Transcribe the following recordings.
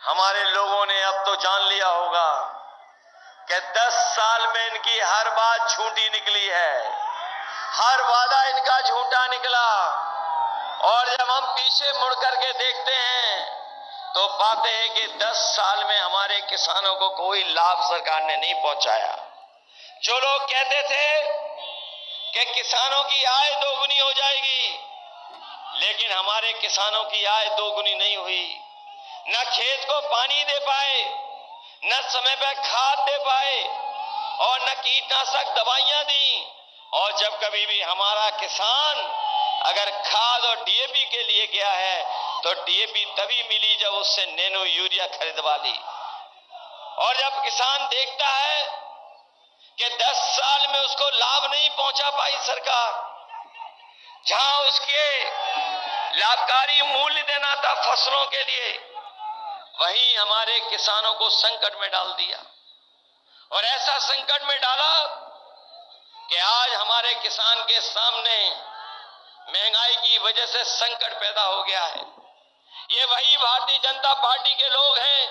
हमारे लोगों ने अब तो जान लिया होगा कि 10 साल में इनकी हर बात झूठी निकली है, हर वादा इनका झूठा निकला। और जब हम पीछे मुड़ करके देखते हैं तो पाते हैं कि 10 साल में हमारे किसानों को कोई लाभ सरकार ने नहीं पहुंचाया। जो लोग कहते थे कि किसानों की आय दोगुनी हो जाएगी, लेकिन हमारे किसानों की आय दोगुनी नहीं हुई। न खेत को पानी दे पाए, न समय पर खाद दे पाए और न कीटनाशक दवाइयां दी। और जब कभी भी हमारा किसान अगर खाद और डीएपी के लिए गया है तो डीएपी तभी मिली जब उससे नैनो यूरिया खरीदवा ली। और जब किसान देखता है कि 10 साल में उसको लाभ नहीं पहुंचा पाई सरकार, जहां उसके लाभकारी मूल्य देना था फसलों के लिए, वहीं हमारे किसानों को संकट में डाल दिया। और ऐसा संकट में डाला कि आज हमारे किसान के सामने महंगाई की वजह से संकट पैदा हो गया है। ये वही भारतीय जनता पार्टी के लोग हैं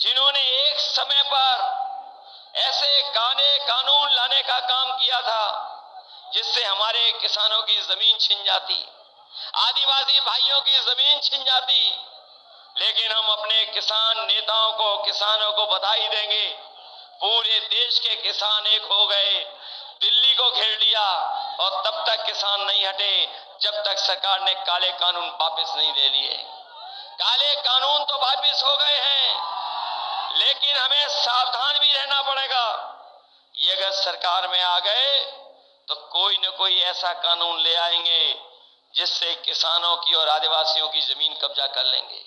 जिन्होंने एक समय पर ऐसे कानून लाने का काम किया था जिससे हमारे किसानों की जमीन छिन जाती, आदिवासी भाइयों की जमीन छिन जाती। लेकिन हम अपने किसान नेताओं को, किसानों को बधाई देंगे, पूरे देश के किसान एक हो गए, दिल्ली को घेर लिया और तब तक किसान नहीं हटे जब तक सरकार ने काले कानून वापस नहीं ले लिए। काले कानून तो वापस हो गए हैं, लेकिन हमें सावधान भी रहना पड़ेगा। ये अगर सरकार में आ गए तो कोई न कोई ऐसा कानून ले आएंगे जिससे किसानों की और आदिवासियों की जमीन कब्जा कर लेंगे।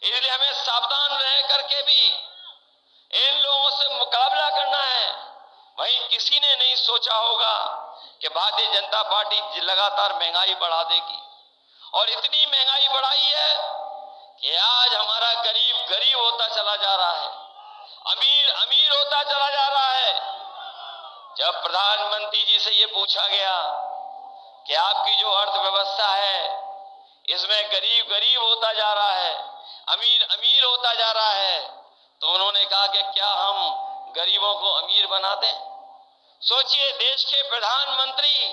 इसलिए हमें सावधान रह करके भी इन लोगों से मुकाबला करना है। वहीं किसी ने नहीं सोचा होगा कि भारतीय जनता पार्टी लगातार महंगाई बढ़ा देगी, और इतनी महंगाई बढ़ाई है कि आज हमारा गरीब गरीब होता चला जा रहा है, अमीर अमीर होता चला जा रहा है। जब प्रधानमंत्री जी से ये पूछा गया कि आपकी जो अर्थव्यवस्था है इसमें गरीब गरीब होता जा रहा है, अमीर अमीर होता जा रहा है, तो उन्होंने कहा कि क्या हम गरीबों को अमीर बना दें? सोचिए, देश के प्रधानमंत्री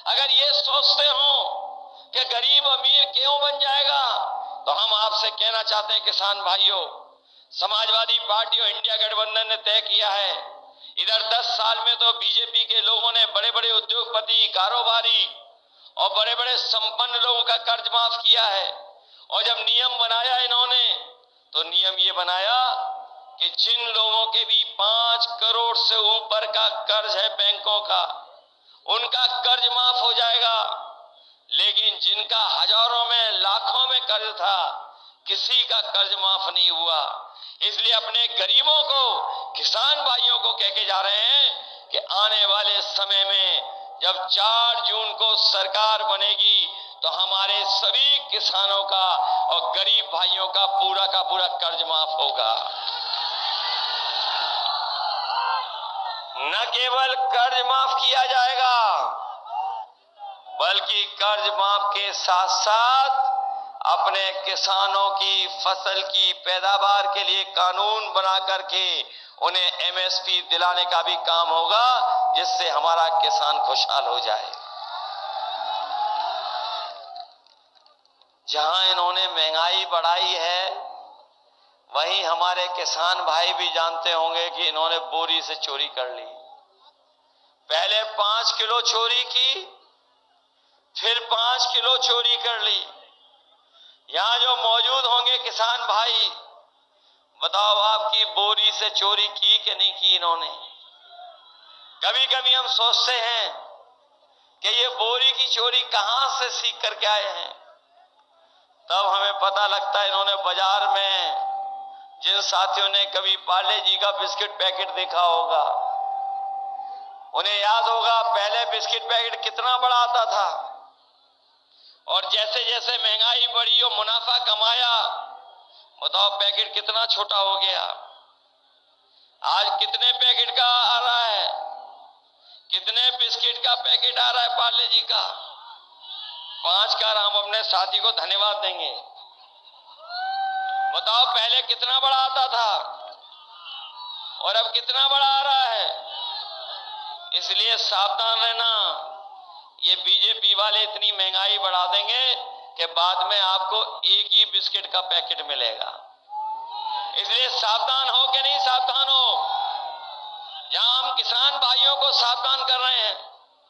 अगर ये सोचते हो कि गरीब अमीर क्यों बन जाएगा, तो हम आपसे कहना चाहते हैं किसान भाइयों, समाजवादी पार्टी और इंडिया गठबंधन ने तय किया है, इधर 10 साल में तो बीजेपी के लोगों ने बड़े बड़े उद्योगपति, कारोबारी और बड़े बड़े संपन्न लोगों का कर्ज माफ किया है। और जब नियम बनाया इन्होंने, तो नियम ये बनाया कि जिन लोगों के भी 5 करोड़ से ऊपर का कर्ज है बैंकों का, उनका कर्ज माफ हो जाएगा। लेकिन जिनका हजारों में, लाखों में कर्ज था, किसी का कर्ज माफ नहीं हुआ। इसलिए अपने गरीबों को, किसान भाइयों को कह के जा रहे हैं कि आने वाले समय में जब 4 जून को सरकार बनेगी तो हमारे सभी किसानों का और गरीब भाइयों का पूरा कर्ज माफ होगा। न केवल कर्ज माफ किया जाएगा, बल्कि कर्ज माफ के साथ साथ अपने किसानों की फसल की पैदावार के लिए कानून बना करके उन्हें एमएसपी दिलाने का भी काम होगा, जिससे हमारा किसान खुशहाल हो जाए। जहां इन्होंने महंगाई बढ़ाई है, वहीं हमारे किसान भाई भी जानते होंगे कि इन्होंने बोरी से चोरी कर ली। पहले 5 किलो चोरी की, फिर 5 किलो चोरी कर ली। यहां जो मौजूद होंगे किसान भाई, बताओ आपकी बोरी से चोरी की कि नहीं की इन्होंने? कभी कभी हम सोचते हैं कि ये बोरी की चोरी कहां से सीख करके आए हैं, तब हमें पता लगता है इन्होंने बाजार में, जिन साथियों ने कभी पार्ले जी का बिस्किट पैकेट देखा होगा, उन्हें याद होगा पहले बिस्किट पैकेट कितना बड़ा आता था, और जैसे जैसे महंगाई बढ़ी और मुनाफा कमाया, बताओ पैकेट कितना छोटा हो गया। आज कितने पैकेट का आ रहा है? कितने बिस्किट का पैकेट आ रहा है पार्ले जी का? 5 का। हम अपने साथी को धन्यवाद देंगे। बताओ पहले कितना बड़ा आता था और अब कितना बड़ा आ रहा है। इसलिए सावधान रहना, ये बीजेपी वाले इतनी महंगाई बढ़ा देंगे कि बाद में आपको एक ही बिस्किट का पैकेट मिलेगा। इसलिए सावधान हो कि नहीं सावधान हो। जहां हम किसान भाइयों को सावधान कर रहे हैं,